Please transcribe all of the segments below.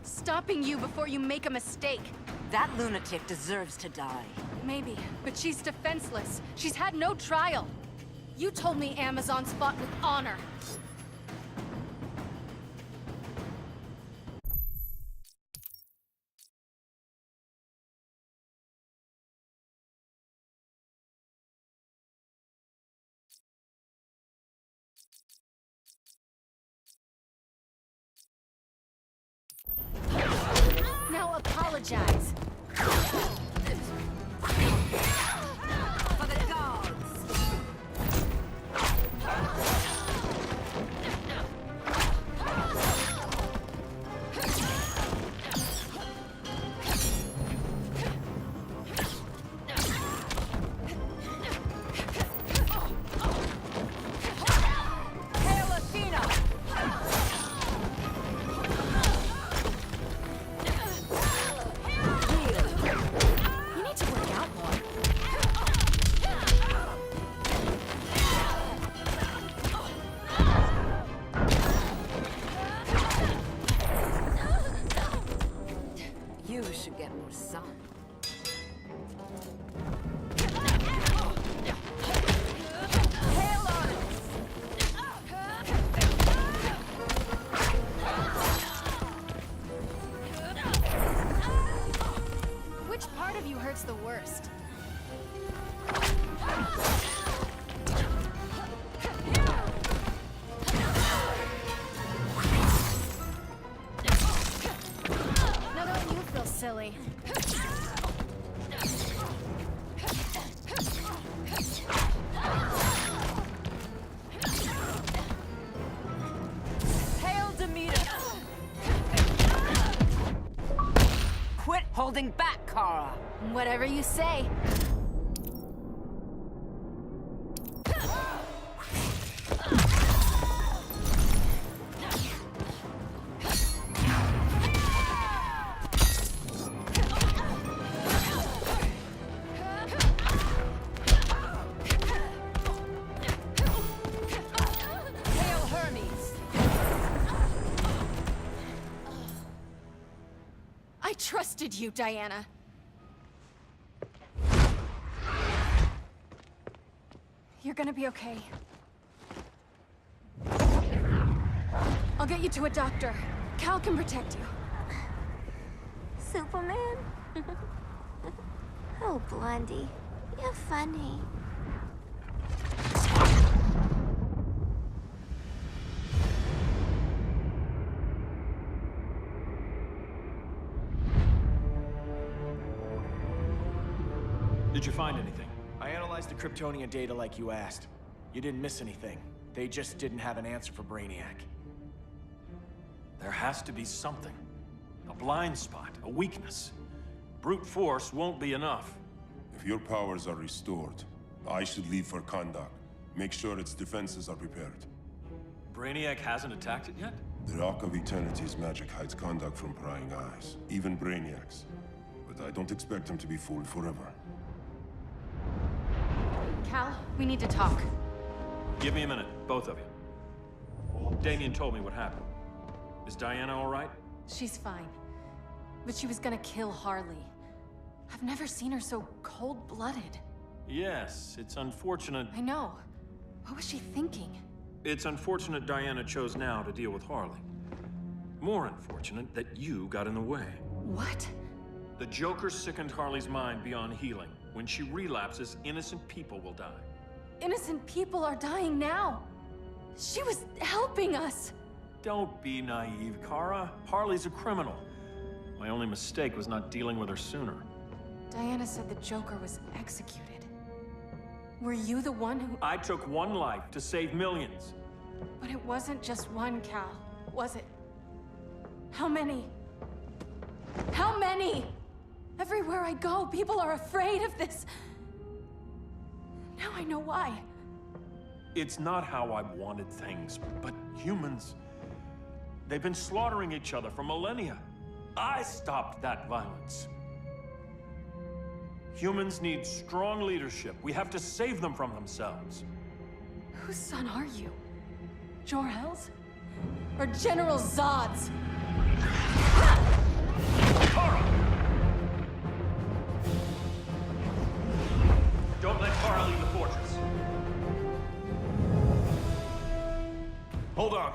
Stopping you before you make a mistake. That lunatic deserves to die. Maybe, but she's defenseless. She's had no trial. You told me Amazons fought with honor. Now apologize. For the gods! Hail Athena! You need to work out more. You should get more sun. Hail Artemis! Which part of you hurts the worst? Now don't you feel silly? Hail Demeter! Quit holding back, Kara! Whatever you say. Hail Hermes! I trusted you, Diana. You're gonna be okay. I'll get you to a doctor. Cal can protect you. Superman? Oh, Blondie, you're funny. Did you find anything? I analyzed the Kryptonian data like you asked. You didn't miss anything. They just didn't have an answer for Brainiac. There has to be something. A blind spot, a weakness. Brute force won't be enough. If your powers are restored, I should leave for Kahndaq. Make sure its defenses are prepared. Brainiac hasn't attacked it yet? The Rock of Eternity's magic hides Kahndaq from prying eyes, even Brainiac's. But I don't expect him to be fooled forever. Cal, we need to talk. Give me a minute, both of you. Damien told me what happened. Is Diana all right? She's fine. But she was gonna kill Harley. I've never seen her so cold-blooded. Yes, it's unfortunate. I know. What was she thinking? It's unfortunate Diana chose now to deal with Harley. More unfortunate that you got in the way. What? The Joker sickened Harley's mind beyond healing. When she relapses, innocent people will die. Innocent people are dying now. She was helping us. Don't be naive, Kara. Harley's a criminal. My only mistake was not dealing with her sooner. Diana said the Joker was executed. Were you the one who... I took one life to save millions. But it wasn't just one, Cal, was it? How many? How many? Everywhere I go, people are afraid of this. Now I know why. It's not how I wanted things, but humans... They've been slaughtering each other for millennia. I stopped that violence. Humans need strong leadership. We have to save them from themselves. Whose son are you? Jor-El's? Or General Zod's?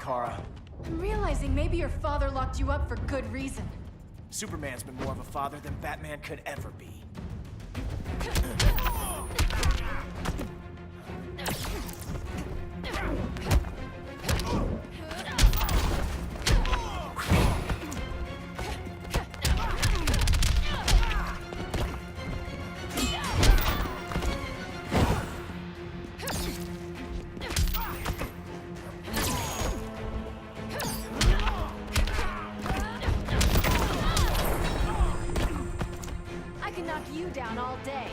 Kara. I'm realizing maybe your father locked you up for good reason. Superman's been more of a father than Batman could ever be. I can knock you down all day.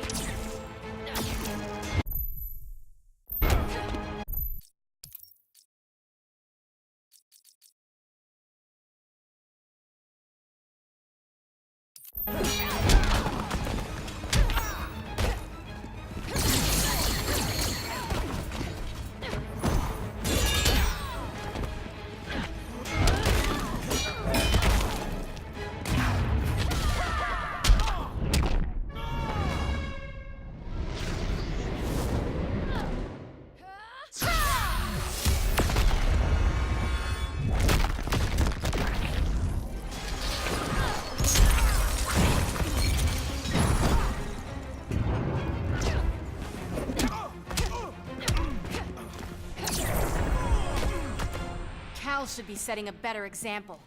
Cal should be setting a better example.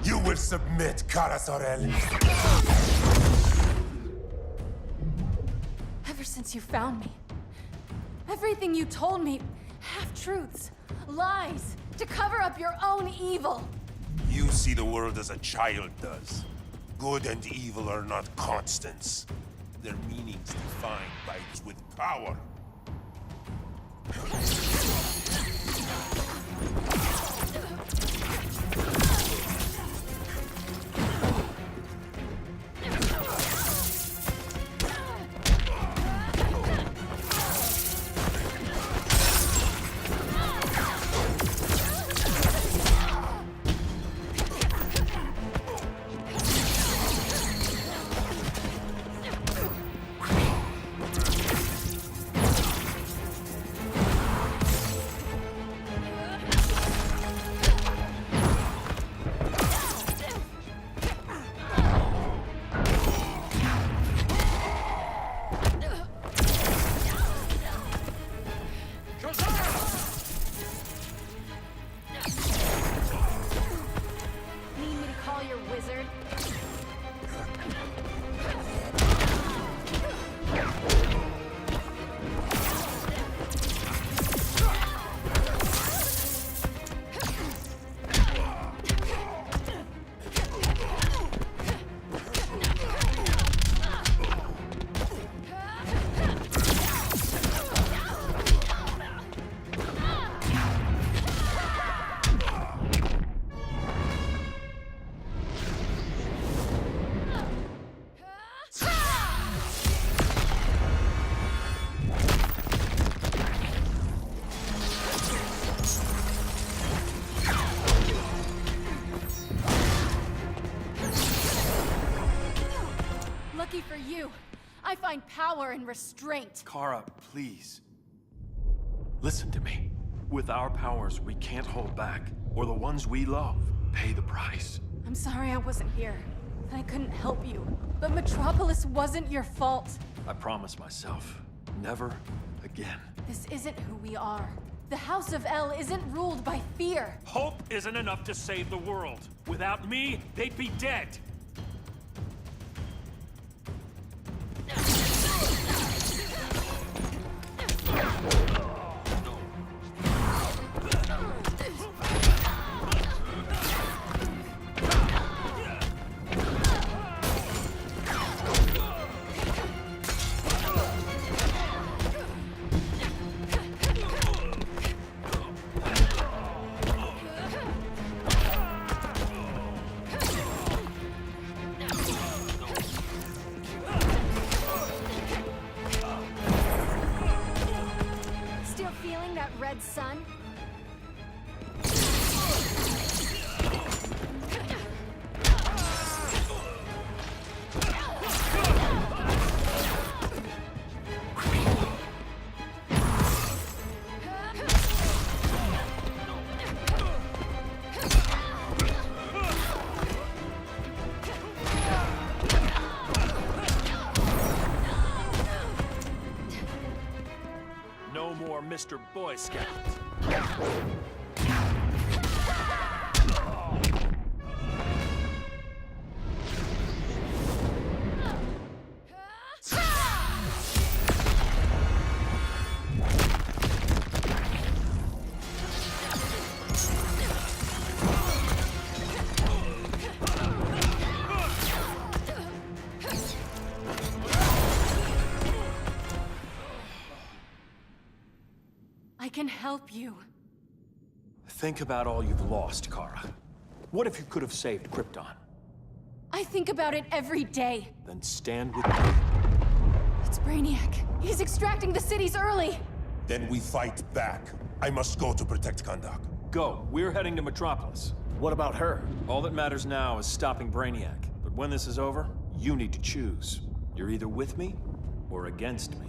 You will submit, Kara Zor-El. Ever since you found me, everything you told me, half-truths, lies, to cover up your own evil. You see the world as a child does. Good and evil are not constants. Their meanings defined by those with power. Need me to call your wizard? Lucky for you, I find power in restraint. Kara, please. Listen to me. With our powers, we can't hold back, or the ones we love pay the price. I'm sorry I wasn't here, and I couldn't help you. But Metropolis wasn't your fault. I promise myself, never again. This isn't who we are. The House of El isn't ruled by fear. Hope isn't enough to save the world. Without me, they'd be dead. Still feeling that red sun? Mr. Boy Scout. I can help you. Think about all you've lost, Kara. What if you could have saved Krypton? I think about it every day. Then stand with me. It's Brainiac. He's extracting the cities early. Then we fight back. I must go to protect Kahndaq. Go. We're heading to Metropolis. What about her? All that matters now is stopping Brainiac. But when this is over, you need to choose. You're either with me or against me.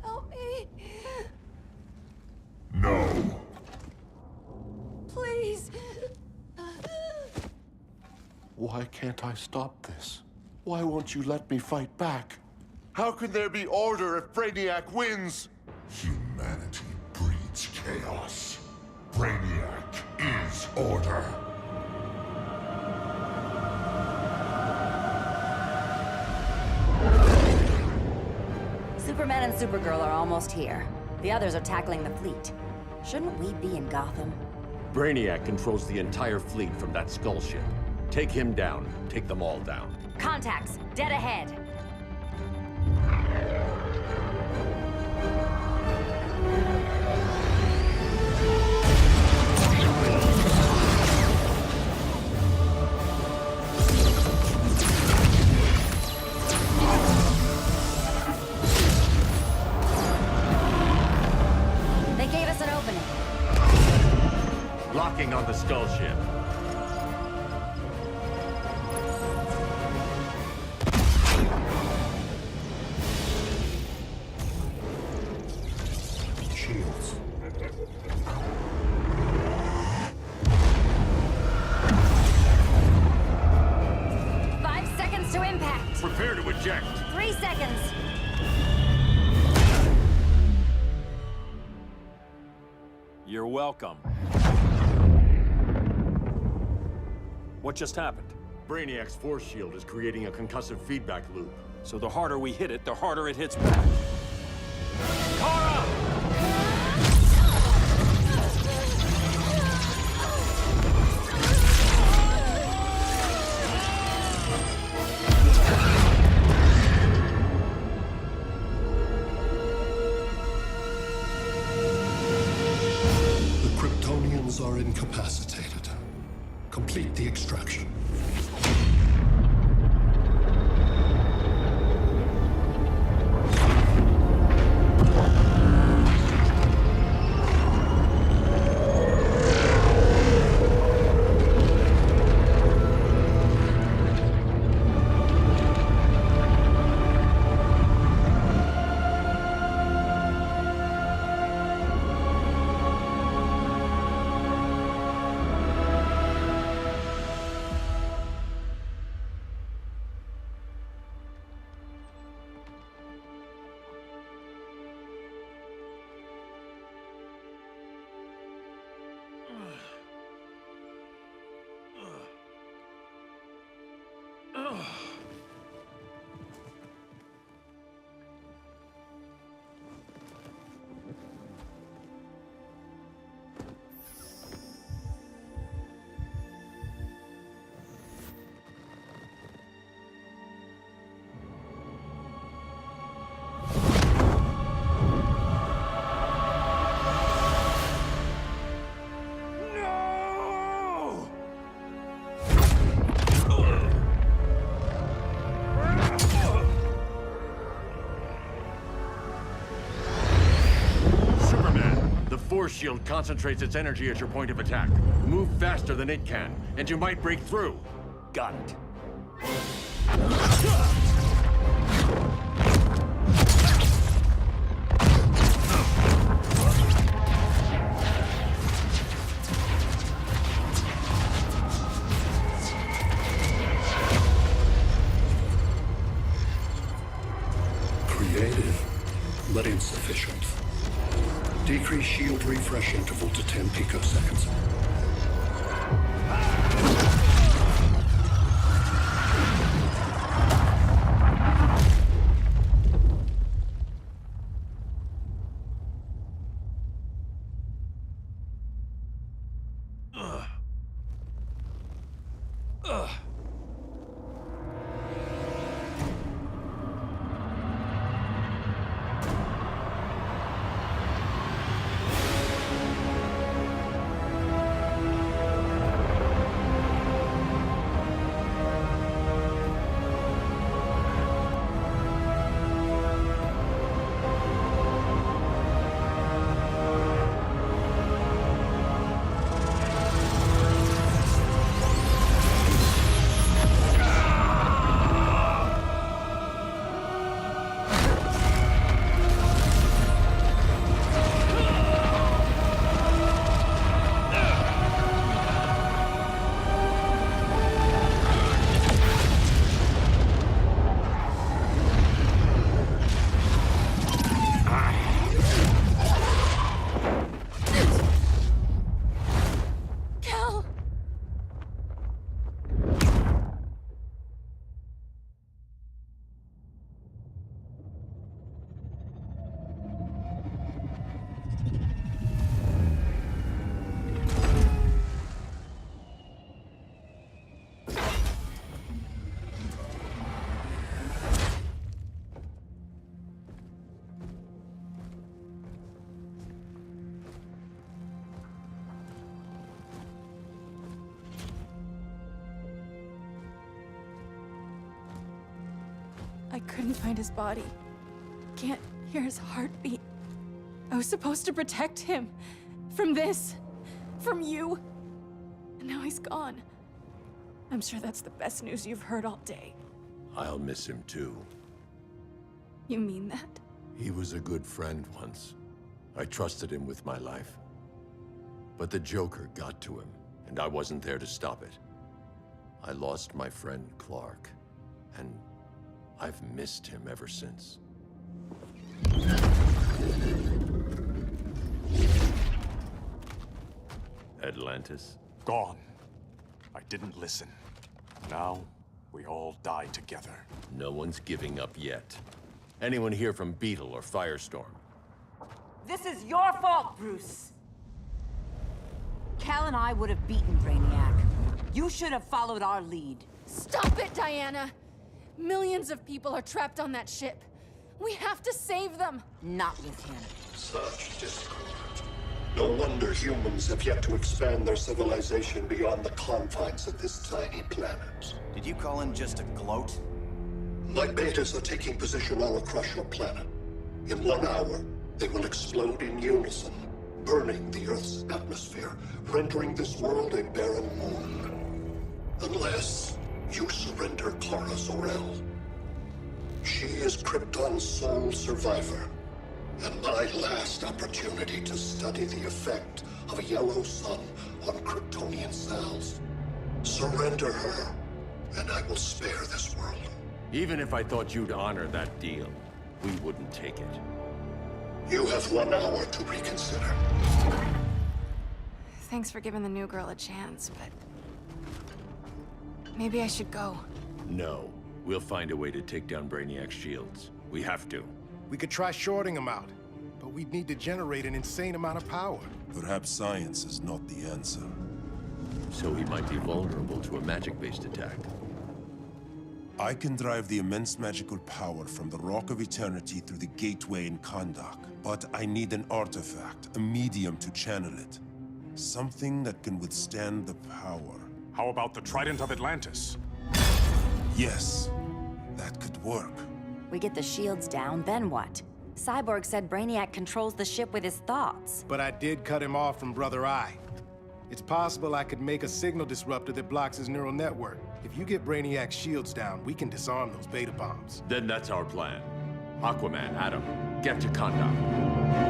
Help me. No. Please. Why can't I stop this? Why won't you let me fight back? How can there be order if Brainiac wins? Humanity breeds chaos. Brainiac is order. Superman and Supergirl are almost here. The others are tackling the fleet. Shouldn't we be in Gotham? Brainiac controls the entire fleet from that skull ship. Take him down. Take them all down. Contacts, dead ahead. They gave us an opening. Locking on the skull ship. Shields. 5 seconds to impact. Prepare to eject. 3 seconds. You're welcome. What just happened? Brainiac's force shield is creating a concussive feedback loop. So the harder we hit it, the harder it hits back. Kara! The Kryptonians are incapacitated. Complete the extraction. Your shield concentrates its energy at your point of attack. Move faster than it can, and you might break through. Got it. Creative, but insufficient. Decrease shield refresh interval to 10 picoseconds. I couldn't find his body. Can't hear his heartbeat. I was supposed to protect him. From this. From you. And now he's gone. I'm sure that's the best news you've heard all day. I'll miss him too. You mean that? He was a good friend once. I trusted him with my life. But the Joker got to him, and I wasn't there to stop it. I lost my friend Clark, and I've missed him ever since. Atlantis? Gone. I didn't listen. Now, we all die together. No one's giving up yet. Anyone here from Beetle or Firestorm? This is your fault, Bruce. Cal and I would have beaten Brainiac. You should have followed our lead. Stop it, Diana! Millions of people are trapped on that ship. We have to save them! Not with him. Such discord. No wonder humans have yet to expand their civilization beyond the confines of this tiny planet. Did you call in just a gloat? My betas are taking position all across your planet. In 1 hour, they will explode in unison, burning the Earth's atmosphere, rendering this world a barren moon. Unless you surrender Kara Zor-El. She is Krypton's sole survivor, and my last opportunity to study the effect of a yellow sun on Kryptonian cells. Surrender her, and I will spare this world. Even if I thought you'd honor that deal, we wouldn't take it. You have 1 hour to reconsider. Thanks for giving the new girl a chance, but... maybe I should go. No. We'll find a way to take down Brainiac's shields. We have to. We could try shorting him out, but we'd need to generate an insane amount of power. Perhaps science is not the answer. So he might be vulnerable to a magic-based attack. I can drive the immense magical power from the Rock of Eternity through the gateway in Kahndaq, but I need an artifact, a medium to channel it. Something that can withstand the power. How about the Trident of Atlantis? Yes, that could work. We get the shields down, then what? Cyborg said Brainiac controls the ship with his thoughts. But I did cut him off from Brother Eye. It's possible I could make a signal disruptor that blocks his neural network. If you get Brainiac's shields down, we can disarm those beta bombs. Then that's our plan. Aquaman, Adam, get to Kahndaq.